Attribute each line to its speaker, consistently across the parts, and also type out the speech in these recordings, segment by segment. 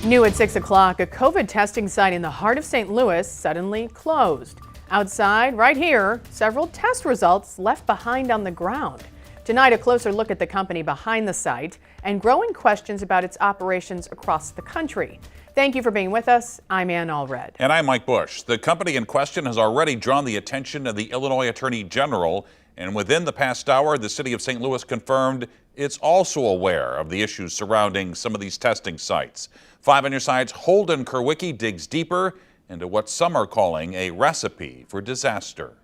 Speaker 1: New at 6 o'clock, a COVID testing site in the heart of St. Louis suddenly closed. Outside, right here, several test results left behind on the ground. Tonight, a closer look at the company behind the site and growing questions about its operations across the country. Thank you for being with us. I'm Ann Allred.
Speaker 2: And I'm Mike Bush. The company in question has already drawn the attention of the Illinois Attorney General, and within the past hour, the city of St. Louis confirmed it's also aware of the issues surrounding some of these testing sites. 5 on your side's Holden Kurwicki digs deeper into what some are calling a recipe for disaster.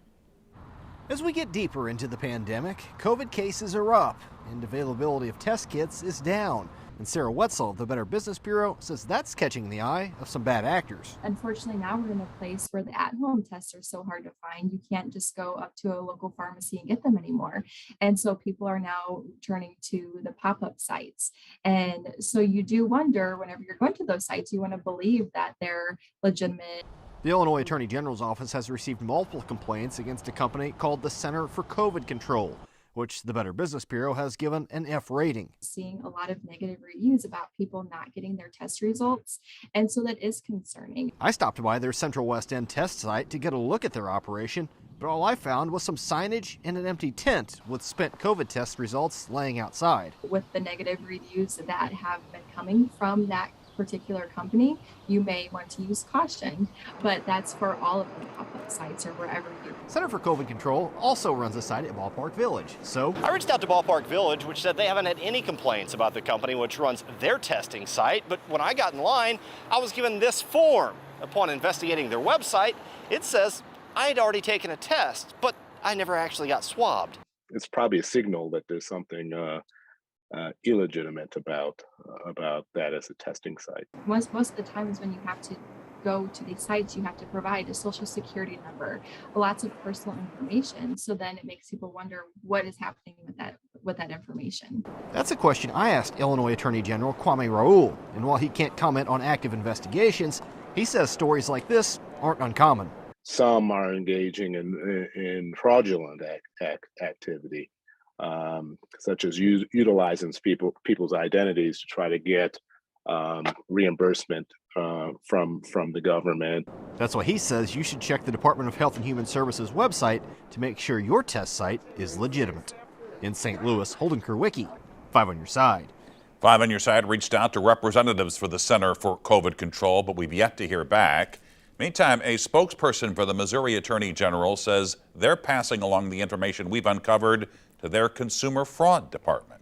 Speaker 3: As we get deeper into the pandemic, COVID cases are up and availability of test kits is down. And Sarah Wetzel of the Better Business Bureau says that's catching the eye of some bad actors.
Speaker 4: Unfortunately, now we're in a place where the at-home tests are so hard to find. You can't just go up to a local pharmacy and get them anymore. And so people are now turning to the pop-up sites. And so you do wonder, whenever you're going to those sites, you want to believe that they're legitimate.
Speaker 3: The Illinois Attorney General's office has received multiple complaints against a company called the Center for COVID Control, which the Better Business Bureau has given an F rating.
Speaker 4: Seeing a lot of negative reviews about people not getting their test results, and so that is concerning.
Speaker 3: I stopped by their Central West End test site to get a look at their operation, but all I found was some signage and an empty tent with spent COVID test results laying outside.
Speaker 4: With the negative reviews that have been coming from that particular company, you may want to use caution, but that's for all of the pop-up sites or wherever you.
Speaker 3: Center for COVID Control also runs a site at Ballpark Village. So
Speaker 5: I reached out to Ballpark Village, which said they haven't had any complaints about the company which runs their testing site. But when I got in line, I was given this form. Upon investigating their website, it says I had already taken a test, but I never actually got swabbed.
Speaker 6: It's probably a signal that there's something illegitimate about that as a testing site.
Speaker 4: Most of the times when you have to go to these sites, you have to provide a social security number, lots of personal information. So then it makes people wonder what is happening with that information.
Speaker 3: That's a question I asked Illinois Attorney General Kwame Raoul. And while he can't comment on active investigations, he says stories like this aren't uncommon.
Speaker 6: Some are engaging in fraudulent activity, such as utilizing people's identities to try to get reimbursement from the government.
Speaker 3: That's why he says you should check the Department of Health and Human Services website to make sure your test site is legitimate. In St. Louis, Holden Kurwicki, 5 on your side.
Speaker 2: 5 on your side reached out to representatives for the Center for COVID Control, but we've yet to hear back. Meantime, a spokesperson for the Missouri Attorney General says they're passing along the information we've uncovered to their Consumer Fraud Department.